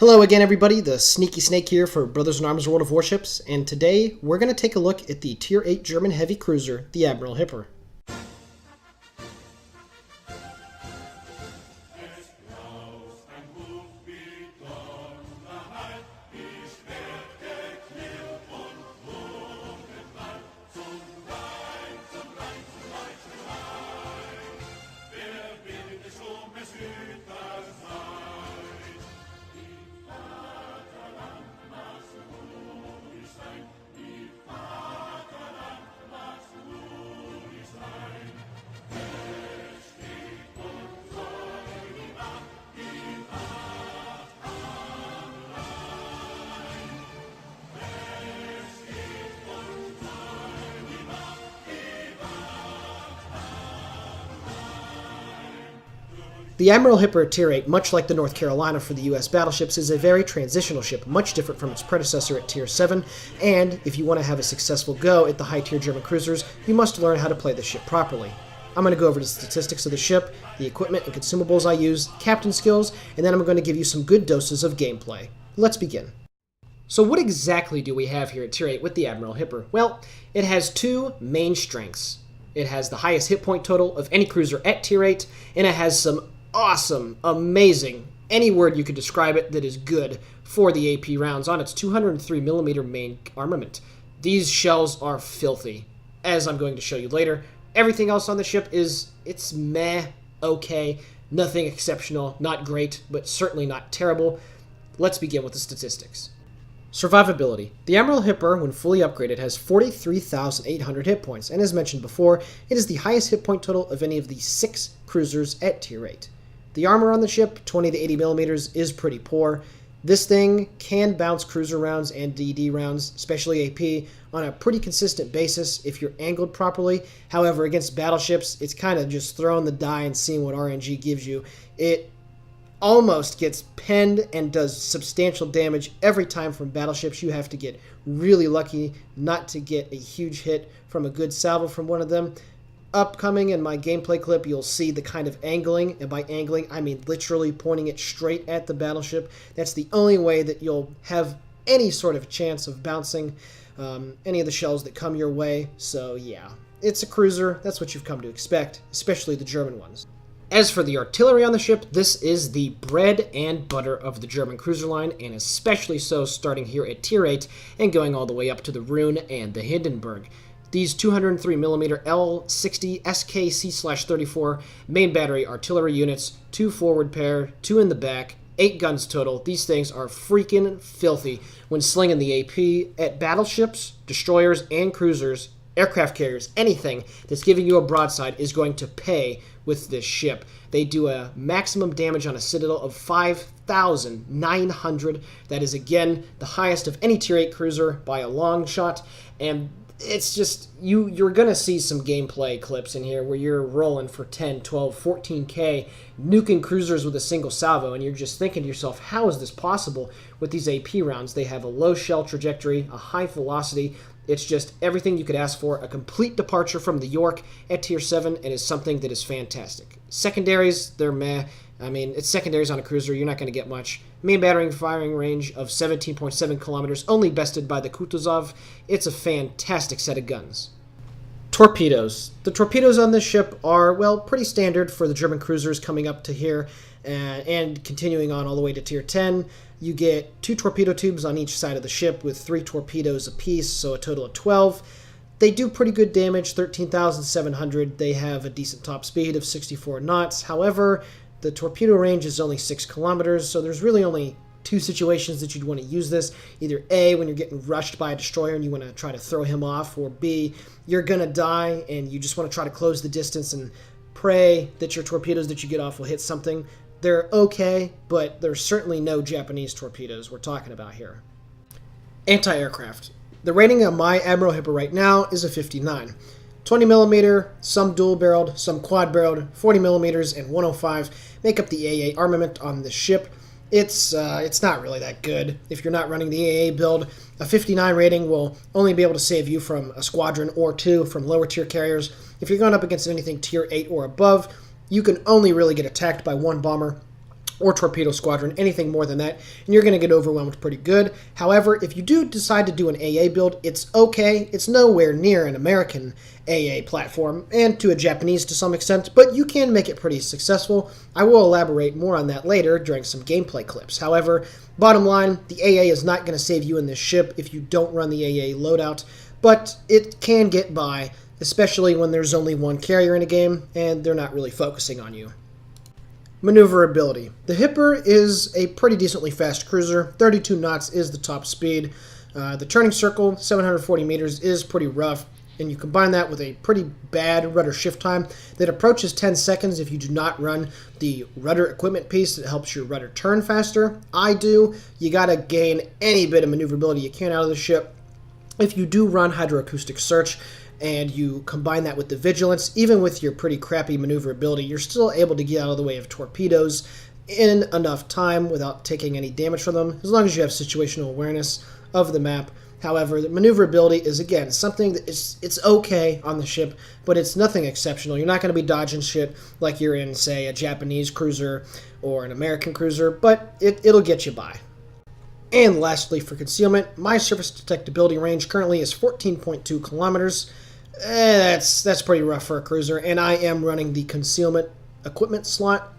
Hello again, everybody. The Sneaky Snake here for Brothers in Arms World of Warships, and today we're going to take a look at the Tier VIII German heavy cruiser, the Admiral Hipper. The Admiral Hipper Tier VIII, much like the North Carolina for the US battleships, is a very transitional ship, much different from its predecessor at Tier VII, and if you want to have a successful go at the high-tier German cruisers, you must learn how to play the ship properly. I'm going to go over the statistics of the ship, the equipment and consumables I use, captain skills, and then I'm going to give you some good doses of gameplay. Let's begin. So what exactly do we have here at Tier VIII with the Admiral Hipper? Well, it has two main strengths. It has the highest hit point total of any cruiser at Tier VIII, and it has some awesome, amazing, any word you could describe it that is good for the AP rounds on its 203mm main armament. These shells are filthy, as I'm going to show you later. Everything else on the ship it's meh, okay, nothing exceptional, not great, but certainly not terrible. Let's begin with the statistics. Survivability. The Admiral Hipper, when fully upgraded, has 43,800 hit points, and as mentioned before, it is the highest hit point total of any of the 6 cruisers at Tier VIII. The armor on the ship, 20 to 80 millimeters, is pretty poor. This thing can bounce cruiser rounds and DD rounds, especially AP, on a pretty consistent basis if you're angled properly. However, against battleships, it's kind of just throwing the die and seeing what RNG gives you. It almost gets penned and does substantial damage every time from battleships. You have to get really lucky not to get a huge hit from a good salvo from one of them. Upcoming in my gameplay clip, you'll see the kind of angling, and by angling, I mean literally pointing it straight at the battleship. That's the only way that you'll have any sort of chance of bouncing any of the shells that come your way. So yeah, it's a cruiser. That's what you've come to expect, especially the German ones. As for the artillery on the ship, this is the bread and butter of the German cruiser line, and especially so starting here at Tier VIII and going all the way up to the Rhein and the Hindenburg. These 203mm L60 SKC/34 main battery artillery units, 2 forward pair, 2 in the back, 8 guns total. These things are freaking filthy when slinging the AP at battleships, destroyers, and cruisers, aircraft carriers. Anything that's giving you a broadside is going to pay with this ship. They do a maximum damage on a citadel of 5,900. That is, again, the highest of any Tier VIII cruiser by a long shot, and it's just, you're going to see some gameplay clips in here where you're rolling for 10, 12, 14k, nuking cruisers with a single salvo, and you're just thinking to yourself, how is this possible with these AP rounds? They have a low shell trajectory, a high velocity. It's just everything you could ask for, a complete departure from the York at Tier 7, and is something that is fantastic. Secondaries, they're meh. I mean, it's secondaries on a cruiser, you're not going to get much. Main battery firing range of 17.7 kilometers, only bested by the Kutuzov. It's a fantastic set of guns. Torpedoes. The torpedoes on this ship are, well, pretty standard for the German cruisers coming up to here and continuing on all the way to Tier 10. You get 2 torpedo tubes on each side of the ship with 3 torpedoes apiece, so a total of 12. They do pretty good damage, 13,700. They have a decent top speed of 64 knots. However, the torpedo range is only 6 kilometers, so there's really only 2 situations that you'd want to use this. Either A, when you're getting rushed by a destroyer and you want to try to throw him off, or B, you're going to die and you just want to try to close the distance and pray that your torpedoes that you get off will hit something. They're okay, but there's certainly no Japanese torpedoes we're talking about here. Anti-aircraft. The rating on my Admiral Hipper right now is a 59. 20mm, some dual-barreled, some quad-barreled, 40mm, and 105 make up the AA armament on this ship. It's not really that good. If you're not running the AA build, a 59 rating will only be able to save you from a squadron or 2 from lower tier carriers. If you're going up against anything Tier 8 or above, you can only really get attacked by 1 bomber or torpedo squadron, anything more than that, and you're going to get overwhelmed pretty good. However, if you do decide to do an AA build, it's okay. It's nowhere near an American AA platform, and to a Japanese to some extent, but you can make it pretty successful. I will elaborate more on that later during some gameplay clips. However, bottom line, the AA is not going to save you in this ship if you don't run the AA loadout, but it can get by, especially when there's only one carrier in a game, and they're not really focusing on you. Maneuverability. The Hipper is a pretty decently fast cruiser. 32 knots is the top speed. The turning circle, 740 meters, is pretty rough, and you combine that with a pretty bad rudder shift time that approaches 10 seconds if you do not run the rudder equipment piece that helps your rudder turn faster. I do. You gotta gain any bit of maneuverability you can out of the ship. If you do run hydroacoustic search, and you combine that with the vigilance, even with your pretty crappy maneuverability, you're still able to get out of the way of torpedoes in enough time without taking any damage from them, as long as you have situational awareness of the map. However, the maneuverability is, again, something that it's okay on the ship, but it's nothing exceptional. You're not going to be dodging shit like you're in, say, a Japanese cruiser or an American cruiser, but it'll get you by. And lastly, for concealment, my surface detectability range currently is 14.2 kilometers. That's pretty rough for a cruiser, and I am running the concealment equipment slot,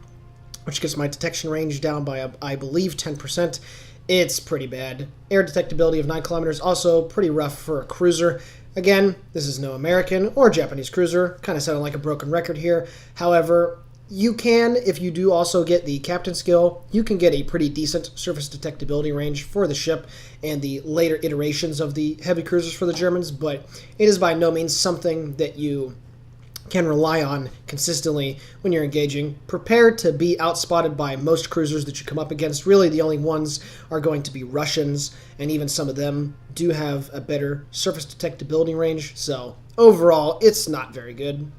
which gets my detection range down by, I believe, 10%. It's pretty bad. Air detectability of 9 kilometers, also pretty rough for a cruiser. Again, this is no American or Japanese cruiser. Kind of sounding like a broken record here. However, you can, if you do also get the captain skill, you can get a pretty decent surface detectability range for the ship and the later iterations of the heavy cruisers for the Germans, but it is by no means something that you can rely on consistently when you're engaging. Prepare to be outspotted by most cruisers that you come up against. Really, the only ones are going to be Russians, and even some of them do have a better surface detectability range, so overall, it's not very good.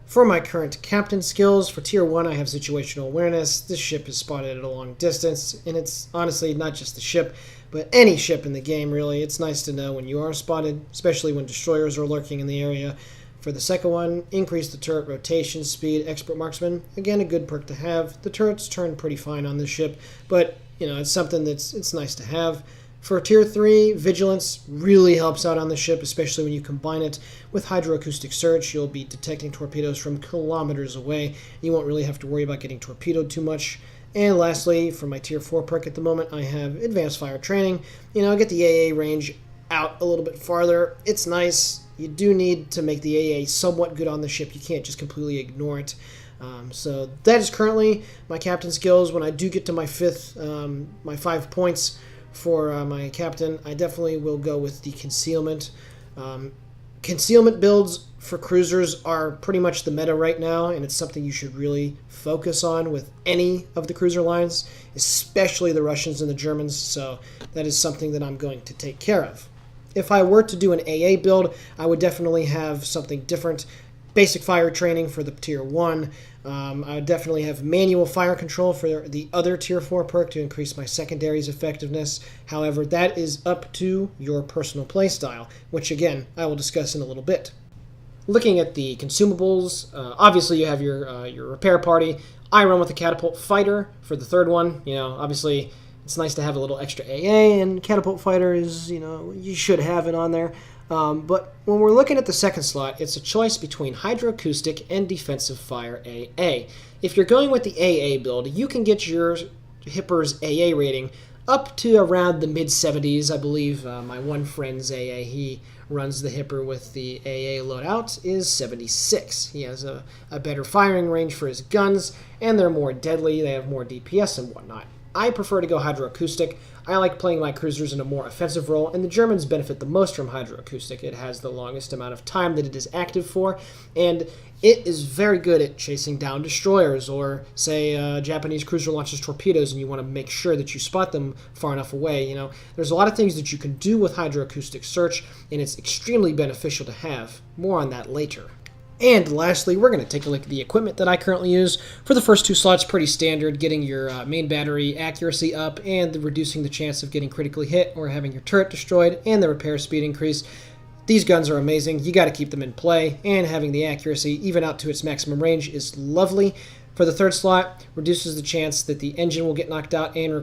For my current captain skills, for Tier 1 I have situational awareness. This ship is spotted at a long distance, and it's honestly not just the ship, but any ship in the game really. It's nice to know when you are spotted, especially when destroyers are lurking in the area. For the second one, increase the turret rotation speed, expert marksman. Again, a good perk to have. The turrets turn pretty fine on this ship, but it's something it's nice to have. For Tier 3, Vigilance really helps out on the ship, especially when you combine it with hydroacoustic search. You'll be detecting torpedoes from kilometers away. You won't really have to worry about getting torpedoed too much. And lastly, for my Tier 4 perk at the moment, I have Advanced Fire Training. I get the AA range out a little bit farther. It's nice. You do need to make the AA somewhat good on the ship. You can't just completely ignore it. So that is currently my captain skills. When I do get to my 5 points, for my captain, I definitely will go with the concealment. Concealment builds for cruisers are pretty much the meta right now, and it's something you should really focus on with any of the cruiser lines, especially the Russians and the Germans, so that is something that I'm going to take care of. If I were to do an AA build, I would definitely have something different. Basic fire training for the Tier 1. I would definitely have manual fire control for the other Tier 4 perk to increase my secondaries effectiveness. However, that is up to your personal playstyle, which again, I will discuss in a little bit. Looking at the consumables, obviously you have your repair party. I run with the catapult fighter for the third one. Obviously it's nice to have a little extra AA, and catapult fighter is, you should have it on there. But when we're looking at the second slot, it's a choice between hydroacoustic and defensive fire AA. If you're going with the AA build, you can get your Hipper's AA rating up to around the mid-70s. I believe my one friend's AA, he runs the Hipper with the AA loadout, is 76. He has a better firing range for his guns, and they're more deadly. They have more DPS and whatnot. I prefer to go hydroacoustic. I like playing my cruisers in a more offensive role, and the Germans benefit the most from hydroacoustic. It has the longest amount of time that it is active for, and it is very good at chasing down destroyers, or say a Japanese cruiser launches torpedoes and you want to make sure that you spot them far enough away. There's a lot of things that you can do with hydroacoustic search, and it's extremely beneficial to have. More on that later. And lastly, we're going to take a look at the equipment that I currently use. For the first 2 slots, pretty standard, getting your main battery accuracy up and reducing the chance of getting critically hit or having your turret destroyed, and the repair speed increase. These guns are amazing. You got to keep them in play, and having the accuracy even out to its maximum range is lovely. For the third slot, reduces the chance that the engine will get knocked out and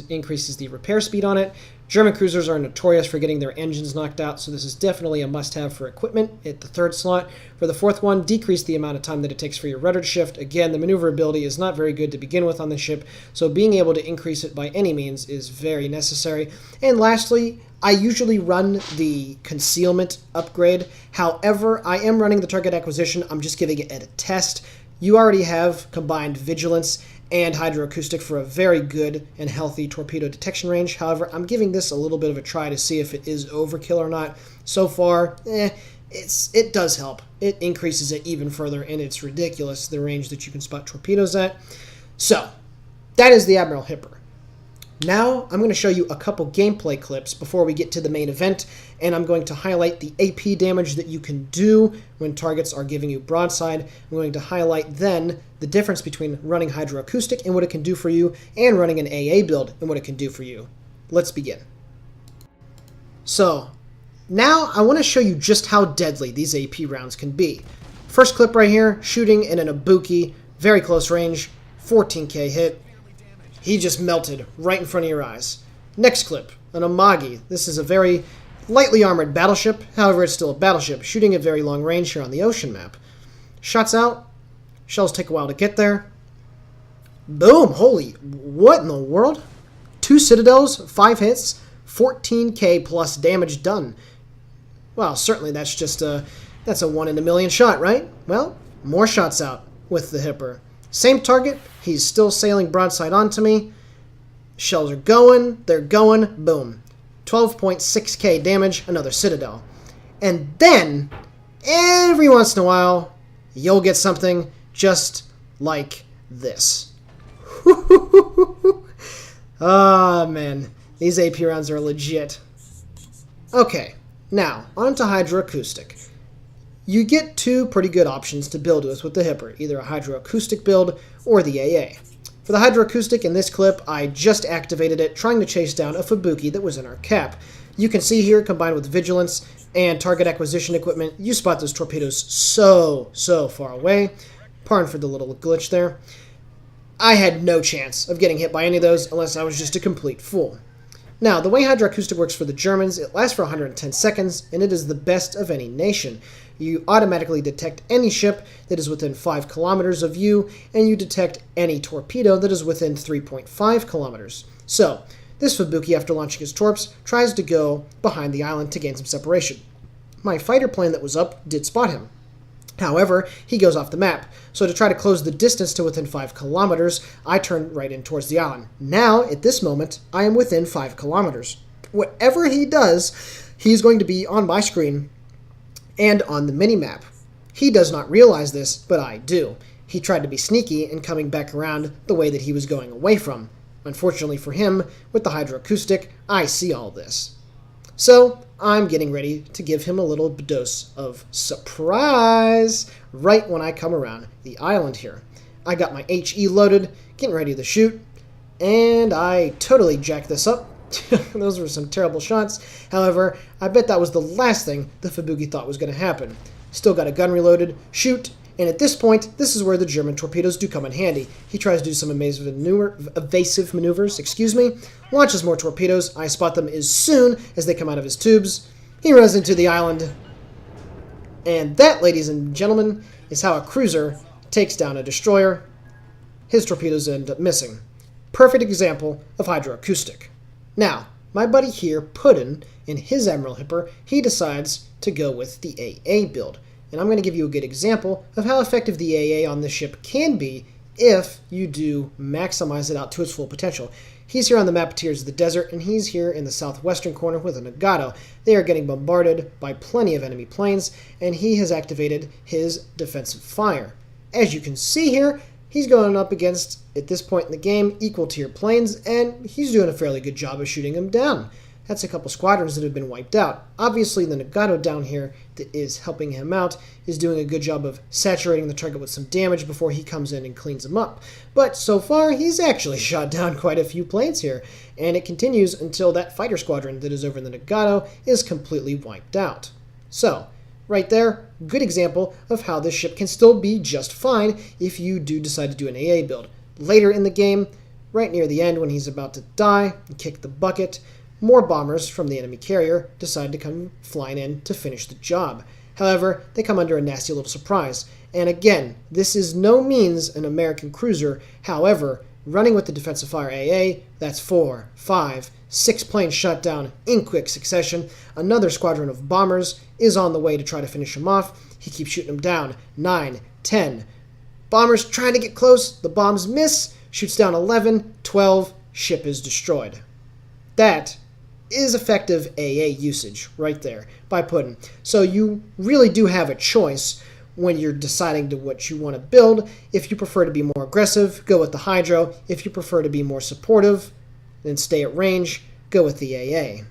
increases the repair speed on it. German cruisers are notorious for getting their engines knocked out, so this is definitely a must-have for equipment at the third slot. For the fourth one, decrease the amount of time that it takes for your rudder to shift. Again, the maneuverability is not very good to begin with on the ship, so being able to increase it by any means is very necessary. And lastly, I usually run the concealment upgrade. However, I am running the target acquisition. I'm just giving it a test. You already have combined vigilance and hydroacoustic for a very good and healthy torpedo detection range. However, I'm giving this a little bit of a try to see if it is overkill or not. So far, it does help. It increases it even further, and it's ridiculous the range that you can spot torpedoes at. So, that is the Admiral Hipper. Now, I'm going to show you a couple gameplay clips before we get to the main event, and I'm going to highlight the AP damage that you can do when targets are giving you broadside. I'm going to highlight then the difference between running hydroacoustic and what it can do for you, and running an AA build and what it can do for you. Let's begin. So, now I want to show you just how deadly these AP rounds can be. First clip right here, shooting in an Ibuki, very close range, 14K hit. He just melted right in front of your eyes. Next clip, an Amagi. This is a very lightly armored battleship, however it's still a battleship, shooting at very long range here on the ocean map. Shots out, shells take a while to get there. Boom, holy, what in the world? 2 citadels, 5 hits, 14K plus damage done. Well, certainly that's a 1 in a million shot, right? Well, more shots out with the Hipper. Same target, he's still sailing broadside onto me. Shells are going, they're going, boom. 12.6k damage, another citadel. And then, every once in a while, you'll get something just like this. Ah, man. These AP rounds are legit. Okay, now, on to hydroacoustic. You get 2 pretty good options to build with the Hipper, either a hydroacoustic build or the AA. For the hydroacoustic in this clip, I just activated it, trying to chase down a Fubuki that was in our cap. You can see here, combined with vigilance and target acquisition equipment, you spot those torpedoes so far away. Pardon for the little glitch there. I had no chance of getting hit by any of those unless I was just a complete fool. Now, the way hydroacoustic works for the Germans, it lasts for 110 seconds, and it is the best of any nation. You automatically detect any ship that is within 5 kilometers of you, and you detect any torpedo that is within 3.5 kilometers. So, this Fubuki, after launching his torps, tries to go behind the island to gain some separation. My fighter plane that was up did spot him. However, he goes off the map, so to try to close the distance to within 5 kilometers, I turn right in towards the island. Now, at this moment, I am within 5 kilometers. Whatever he does, he's going to be on my screen and on the mini-map. He does not realize this, but I do. He tried to be sneaky and coming back around the way that he was going away from. Unfortunately for him, with the hydroacoustic, I see all this. So, I'm getting ready to give him a little dose of surprise right when I come around the island here. I got my HE loaded, getting ready to shoot, and I totally jacked this up. Those were some terrible shots. However, I bet that was the last thing the Fubuki thought was going to happen. Still got a gun reloaded, shoot, and at this point, this is where the German torpedoes do come in handy. He tries to do some evasive maneuvers, launches more torpedoes. I spot them as soon as they come out of his tubes. He runs into the island. And that, ladies and gentlemen, is how a cruiser takes down a destroyer. His torpedoes end up missing. Perfect example of hydroacoustic. Now, my buddy here, Puddin, in his Admiral Hipper, he decides to go with the AA build. And I'm going to give you a good example of how effective the AA on this ship can be if you do maximize it out to its full potential. He's here on the map Tears of the Desert, and he's here in the southwestern corner with a Nagato. They are getting bombarded by plenty of enemy planes, and he has activated his defensive fire. As you can see here, he's going up against, at this point in the game, equal tier planes, and he's doing a fairly good job of shooting them down. That's a couple squadrons that have been wiped out. Obviously, the Nagato down here that is helping him out is doing a good job of saturating the target with some damage before he comes in and cleans him up. But so far, he's actually shot down quite a few planes here, and it continues until that fighter squadron that is over in the Nagato is completely wiped out. So, Right there, good example of how this ship can still be just fine if you do decide to do an AA build. Later in the game, right near the end when he's about to die and kick the bucket, more bombers from the enemy carrier decide to come flying in to finish the job. However, they come under a nasty little surprise. And again, this is no means an American cruiser. However, running with the defensive fire AA, that's 4, 5, 6 planes shut down in quick succession. Another squadron of bombers is on the way to try to finish him off. He keeps shooting them down. 9, 10. Bombers trying to get close. The bombs miss. Shoots down 11, 12. Ship is destroyed. That is effective AA usage right there by putting. So you really do have a choice when you're deciding to what you want to build. If you prefer to be more aggressive, go with the Hydro. If you prefer to be more supportive, then stay at range, go with the AA.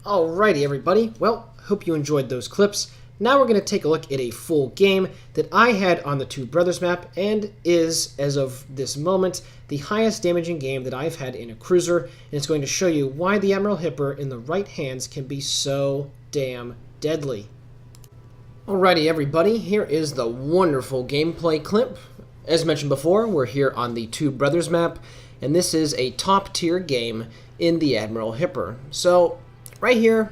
Alrighty everybody, well, hope you enjoyed those clips. Now we're going to take a look at a full game that I had on the Two Brothers map and is, as of this moment, the highest damaging game that I've had in a cruiser, and it's going to show you why the Admiral Hipper in the right hands can be so damn deadly. Alrighty everybody, here is the wonderful gameplay clip. As mentioned before, we're here on the Two Brothers map, and this is a top tier game in the Admiral Hipper. So, right here,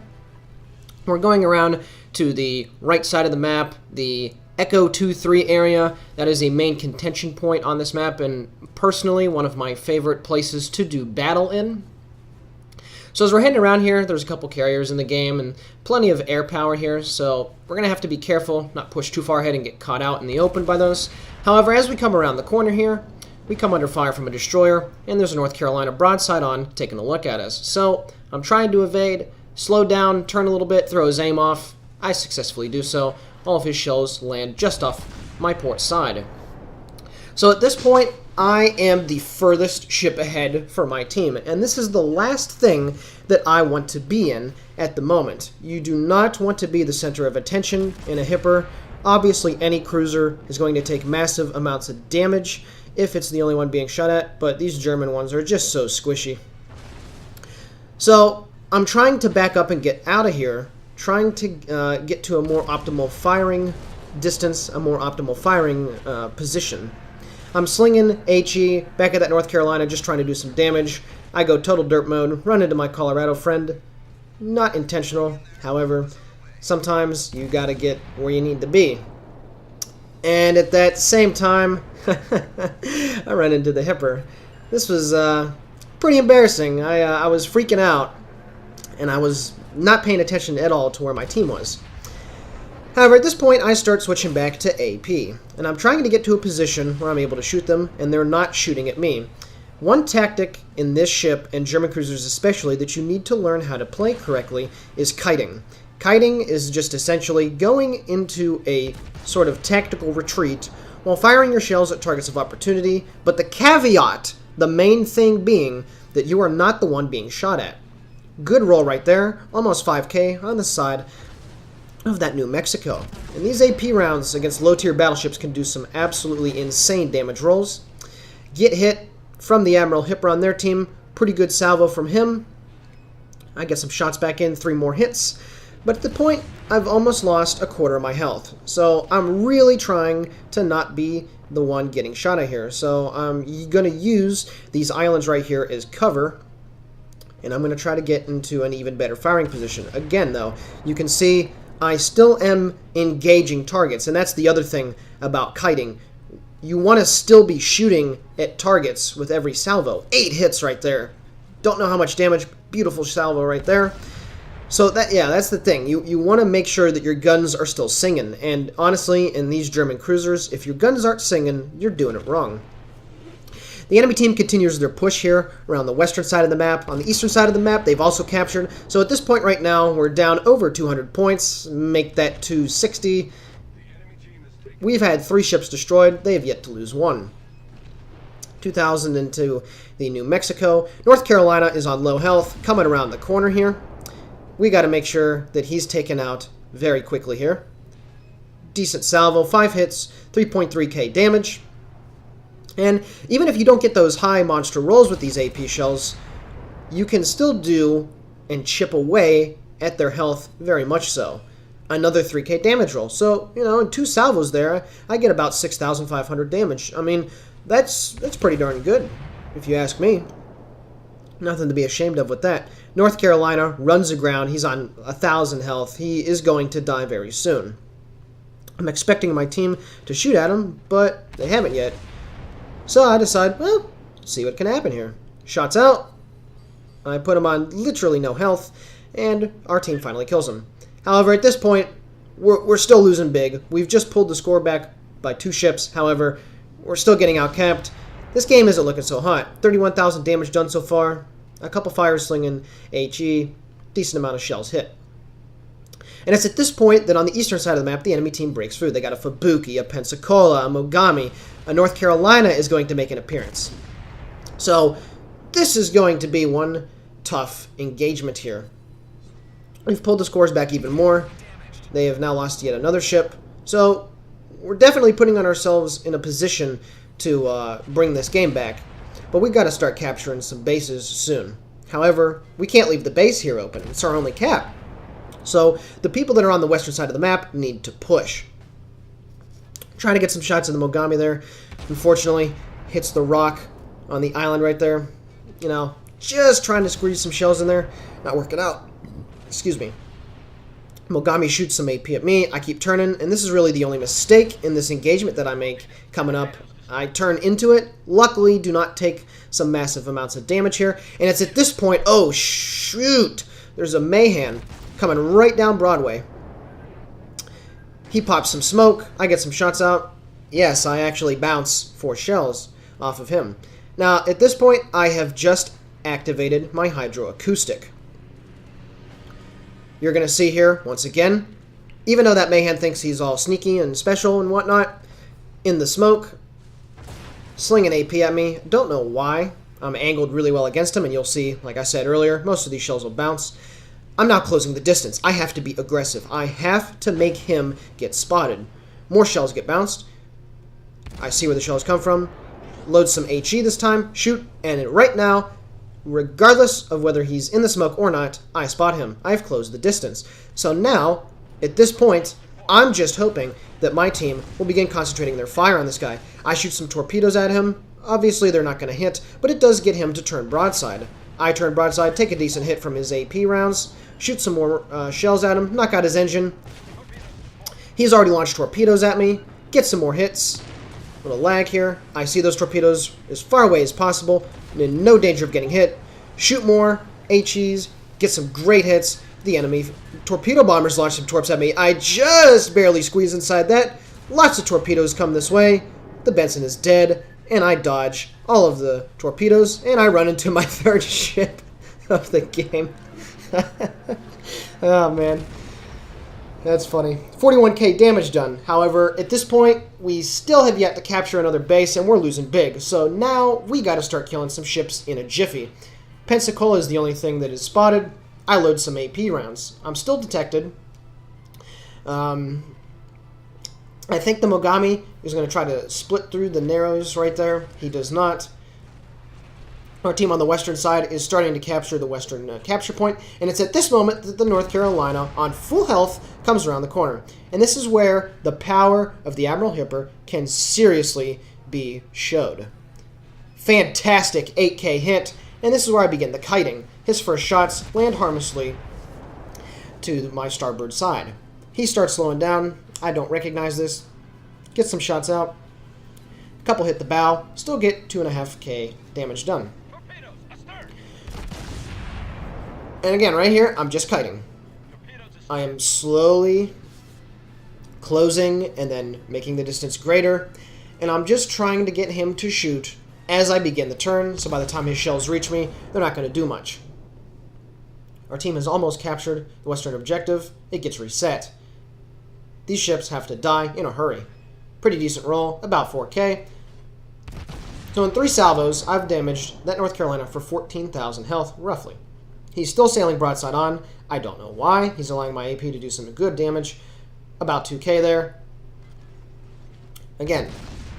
we're going around to the right side of the map, the Echo 2-3 area. That is a main contention point on this map, and personally, one of my favorite places to do battle in. So as we're heading around here, there's a couple carriers in the game and plenty of air power here, so we're going to have to be careful, not push too far ahead and get caught out in the open by those. However, as we come around the corner here, we come under fire from a destroyer, and there's a North Carolina broadside on, taking a look at us. So I'm trying to evade, slow down, turn a little bit, throw his aim off. I successfully do so. All of his shells land just off my port side. So at this point, I am the furthest ship ahead for my team, and this is the last thing that I want to be in at the moment. You do not want to be the center of attention in a Hipper. Obviously, any cruiser is going to take massive amounts of damage if it's the only one being shot at, but these German ones are just so squishy. So I'm trying to back up and get out of here, trying to get to a more optimal firing distance, a more optimal firing position. I'm slinging HE back at that North Carolina, just trying to do some damage. I go total dirt mode, run into my Colorado friend. Not intentional, however, sometimes you gotta get where you need to be. And at that same time, I run into the Hipper. This was pretty embarrassing. I was freaking out, and I was not paying attention at all to where my team was. However, at this point, I start switching back to AP, and I'm trying to get to a position where I'm able to shoot them, and they're not shooting at me. One tactic in this ship, and German cruisers especially, that you need to learn how to play correctly is kiting. Kiting is just essentially going into a sort of tactical retreat while firing your shells at targets of opportunity, but the caveat, the main thing being that you are not the one being shot at. Good roll right there, almost 5k on the side of that New Mexico. And these AP rounds against low-tier battleships can do some absolutely insane damage rolls. Get hit from the Admiral Hipper on their team. Pretty good salvo from him. I get some shots back in, 3 more hits. But at the point, I've almost lost a quarter of my health. So I'm really trying to not be the one getting shot at here. So I'm going to use these islands right here as cover. And I'm going to try to get into an even better firing position. Again, though, you can see I still am engaging targets, and that's the other thing about kiting. You want to still be shooting at targets with every salvo. 8 hits right there. Don't know how much damage. Beautiful salvo right there. So that's the thing. You want to make sure that your guns are still singing. And honestly, in these German cruisers, if your guns aren't singing, you're doing it wrong. The enemy team continues their push here around the western side of the map. On the eastern side of the map, they've also captured. So at this point right now, we're down over 200 points. Make that 260. We've had 3 ships destroyed. They have yet to lose 1. 2,000 into the New Mexico. North Carolina is on low health, coming around the corner here. We got to make sure that he's taken out very quickly here. Decent salvo, 5 hits, 3.3k damage. And even if you don't get those high monster rolls with these AP shells, you can still do and chip away at their health very much so. Another 3k damage roll. So, you know, in 2 salvos there, I get about 6,500 damage. I mean, that's pretty darn good, if you ask me. Nothing to be ashamed of with that. North Carolina runs aground. He's on 1,000 health. He is going to die very soon. I'm expecting my team to shoot at him, but they haven't yet. So I decide, well, see what can happen here. Shots out. I put him on literally no health, and our team finally kills him. However, at this point, we're still losing big. We've just pulled the score back by 2 ships. However, we're still getting outcapped. This game isn't looking so hot. 31,000 damage done so far. A couple fires slinging HE. Decent amount of shells hit. And it's at this point that on the eastern side of the map, the enemy team breaks through. They got a Fubuki, a Pensacola, a Mogami. A North Carolina is going to make an appearance. So this is going to be one tough engagement here. We've pulled the scores back even more. They have now lost yet another ship. So we're definitely putting on ourselves in a position to bring this game back. But we've got to start capturing some bases soon. However, we can't leave the base here open. It's our only cap. So the people that are on the western side of the map need to push. Trying to get some shots of the Mogami there. Unfortunately, hits the rock on the island right there. You know, just trying to squeeze some shells in there. Not working out. Excuse me. Mogami shoots some AP at me. I keep turning, and this is really the only mistake in this engagement that I make coming up. I turn into it. Luckily, do not take some massive amounts of damage here. And it's at this point, oh shoot, there's a Mahan coming right down Broadway. He pops some smoke. I get some shots out. Yes, I actually bounce 4 shells off of him. Now, at this point, I have just activated my hydroacoustic. You're going to see here, once again, even though that Mahan thinks he's all sneaky and special and whatnot, in the smoke, slinging AP at me. Don't know why. I'm angled really well against him, and you'll see, like I said earlier, most of these shells will bounce. I'm now closing the distance. I have to be aggressive. I have to make him get spotted. More shells get bounced. I see where the shells come from. Load some HE this time. Shoot. And right now, regardless of whether he's in the smoke or not, I spot him. I've closed the distance. So now, at this point, I'm just hoping that my team will begin concentrating their fire on this guy. I shoot some torpedoes at him. Obviously, they're not going to hit, but it does get him to turn broadside. I turn broadside, take a decent hit from his AP rounds, shoot some more shells at him, knock out his engine. He's already launched torpedoes at me, get some more hits. A little lag here. I see those torpedoes as far away as possible, and in no danger of getting hit. Shoot more, HEs, get some great hits. The enemy torpedo bombers launch some torps at me. I just barely squeeze inside that. Lots of torpedoes come this way. The Benson is dead, and I dodge all of the torpedoes, and I run into my 3rd ship of the game. Oh, man. That's funny. 41k damage done. However, at this point, we still have yet to capture another base, and we're losing big. So now we got to start killing some ships in a jiffy. Pensacola is the only thing that is spotted. I load some AP rounds. I'm still detected. I think the Mogami is going to try to split through the Narrows right there. He does not. Our team on the western side is starting to capture the western capture point, and it's at this moment that the North Carolina, on full health, comes around the corner. And this is where the power of the Admiral Hipper can seriously be showed. Fantastic 8k hit, and this is where I begin the kiting. His first shots land harmlessly to my starboard side. He starts slowing down. I don't recognize this. Get some shots out. A couple hit the bow. Still get 2.5k damage done. And again, right here, I'm just kiting. I am slowly closing and then making the distance greater. And I'm just trying to get him to shoot as I begin the turn, so by the time his shells reach me, they're not going to do much. Our team has almost captured the western objective. It gets reset. These ships have to die in a hurry. Pretty decent roll, about 4k. So in 3 salvos, I've damaged that North Carolina for 14,000 health, roughly. He's still sailing broadside on. I don't know why. He's allowing my AP to do some good damage. About 2k there. Again,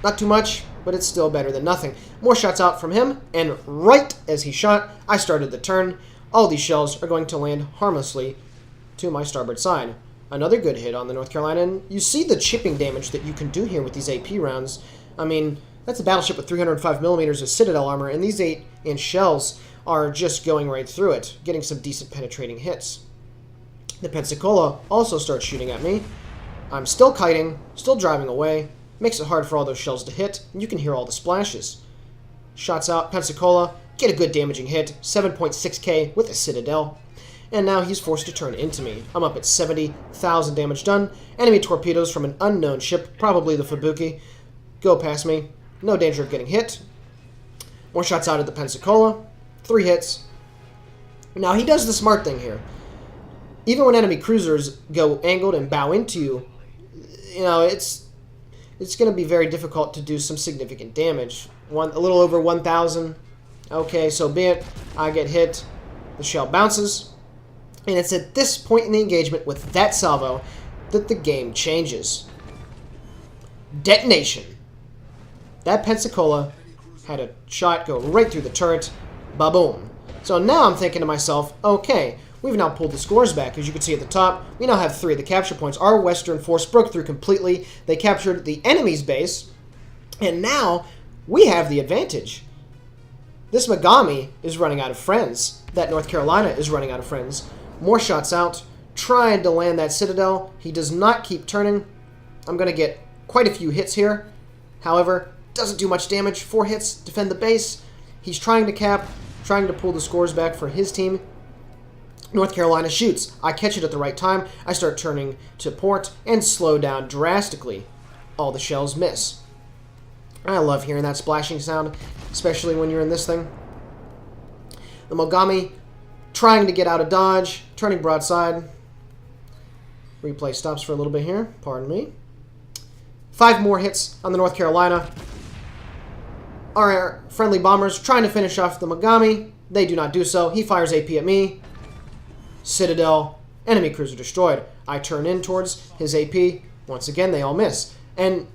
not too much, but it's still better than nothing. More shots out from him, and right as he shot, I started the turn. All these shells are going to land harmlessly to my starboard side. Another good hit on the North Carolina, and you see the chipping damage that you can do here with these AP rounds. I mean, that's a battleship with 305mm of Citadel armor, and these 8-inch shells are just going right through it, getting some decent penetrating hits. The Pensacola also starts shooting at me. I'm still kiting, still driving away. Makes it hard for all those shells to hit, and you can hear all the splashes. Shots out, Pensacola, get a good damaging hit, 7.6k with a Citadel. And now he's forced to turn into me. I'm up at 70,000 damage done. Enemy torpedoes from an unknown ship, probably the Fubuki, go past me. No danger of getting hit. More shots out at the Pensacola. 3 hits. Now he does the smart thing here. Even when enemy cruisers go angled and bow into you, you know, it's going to be very difficult to do some significant damage. A little over 1,000. Okay, so be it. I get hit. The shell bounces. And it's at this point in the engagement with that salvo that the game changes. Detonation. That Pensacola had a shot go right through the turret. Ba-boom. So now I'm thinking to myself, okay, we've now pulled the scores back. As you can see at the top, we now have 3 of the capture points. Our Western force broke through completely. They captured the enemy's base. And now we have the advantage. This Megami is running out of friends. That North Carolina is running out of friends. More shots out. Trying to land that Citadel. He does not keep turning. I'm going to get quite a few hits here. However, doesn't do much damage. 4 hits, defend the base. He's trying to cap, trying to pull the scores back for his team. North Carolina shoots. I catch it at the right time. I start turning to port and slow down drastically. All the shells miss. I love hearing that splashing sound, especially when you're in this thing. The Mogami trying to get out of dodge, turning broadside. Replay stops for a little bit here. Pardon me. 5 more hits on the North Carolina. Our friendly bombers trying to finish off the Mogami. They do not do so. He fires AP at me. Citadel. Enemy cruiser destroyed. I turn in towards his AP. Once again, they all miss. And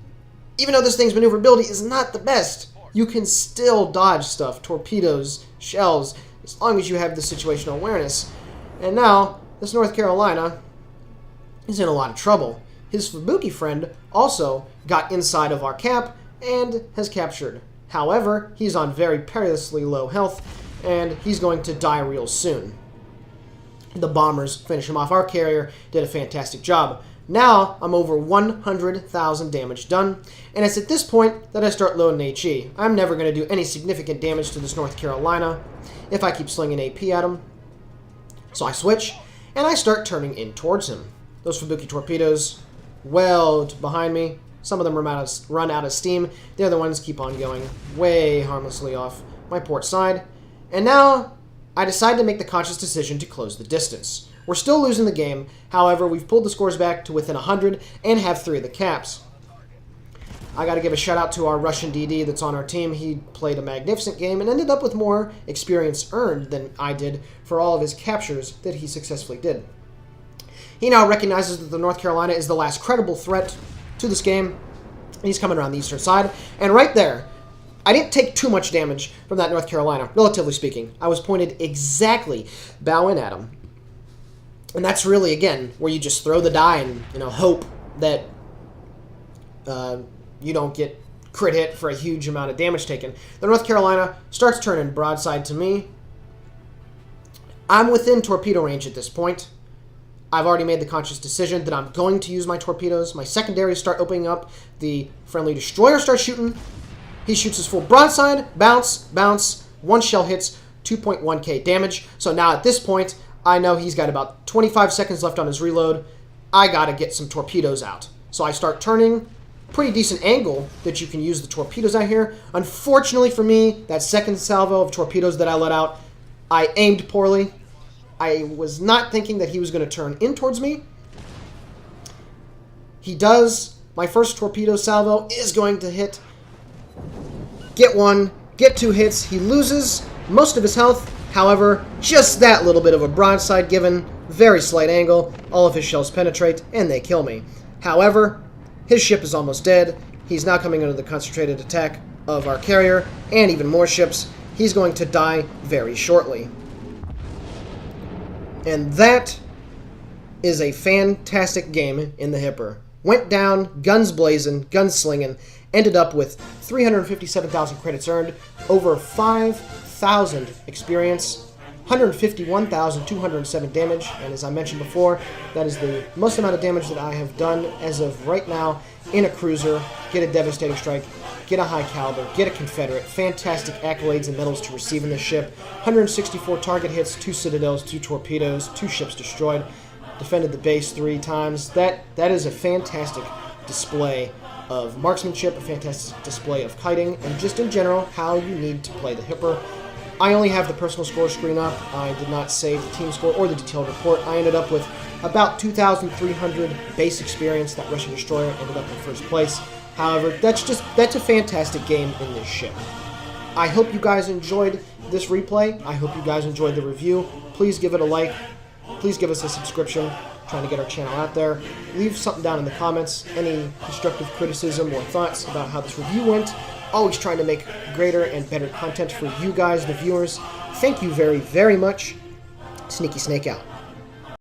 even though this thing's maneuverability is not the best, you can still dodge stuff. Torpedoes, shells, as long as you have the situational awareness. And now, this North Carolina is in a lot of trouble. His Fubuki friend also got inside of our cap and has captured. However, he's on very perilously low health, and he's going to die real soon. The bombers finish him off. Our carrier did a fantastic job. Now, I'm over 100,000 damage done, and it's at this point that I start loading HE. I'm never going to do any significant damage to this North Carolina if I keep slinging AP at him. So I switch, and I start turning in towards him. Those Fubuki torpedoes, well behind me. Some of them run out of steam. The other ones keep on going way harmlessly off my port side. And now, I decide to make the conscious decision to close the distance. We're still losing the game, however, we've pulled the scores back to within 100 and have 3 of the caps. I gotta give a shout out to our Russian DD that's on our team. He played a magnificent game and ended up with more experience earned than I did for all of his captures that he successfully did. He now recognizes that the North Carolina is the last credible threat to this game. He's coming around the eastern side, and right there, I didn't take too much damage from that North Carolina, relatively speaking. I was pointed exactly bow in at him. And that's really, again, where you just throw the die and, hope that you don't get crit hit for a huge amount of damage taken. The North Carolina starts turning broadside to me. I'm within torpedo range at this point. I've already made the conscious decision that I'm going to use my torpedoes. My secondaries start opening up. The friendly destroyer starts shooting. He shoots his full broadside. Bounce, bounce. 1 shell hits, 2.1k damage. So now at this point, I know he's got about 25 seconds left on his reload. I gotta get some torpedoes out. So I start turning. Pretty decent angle that you can use the torpedoes out here. Unfortunately for me, that second salvo of torpedoes that I let out, I aimed poorly. I was not thinking that he was going to turn in towards me. He does. My first torpedo salvo is going to hit. Get 1, get 2 hits. He loses most of his health. However, just that little bit of a broadside given, very slight angle, all of his shells penetrate, and they kill me. However, his ship is almost dead. He's now coming under the concentrated attack of our carrier, and even more ships. He's going to die very shortly. And that is a fantastic game in the Hipper. Went down, guns blazing, guns slinging, ended up with 357,000 credits earned, over 5,000 experience, 151,207 damage, and as I mentioned before, that is the most amount of damage that I have done as of right now in a cruiser. Get a devastating strike, get a high caliber, get a Confederate. Fantastic accolades and medals to receive in this ship. 164 target hits, 2 citadels, 2 torpedoes, 2 ships destroyed. Defended the base 3 times. That is a fantastic display of marksmanship, a fantastic display of kiting, and just in general how you need to play the Hipper. I only have the personal score screen up. I did not save the team score or the detailed report. I ended up with about 2,300 base experience. That Russian destroyer ended up in first place. However, that's a fantastic game in this ship. I hope you guys enjoyed this replay. I hope you guys enjoyed the review. Please give it a like. Please give us a subscription. Trying to get our channel out there. Leave something down in the comments. Any constructive criticism or thoughts about how this review went. Always trying to make greater and better content for you guys, the viewers. Thank you very, very much. Sneaky Snake out.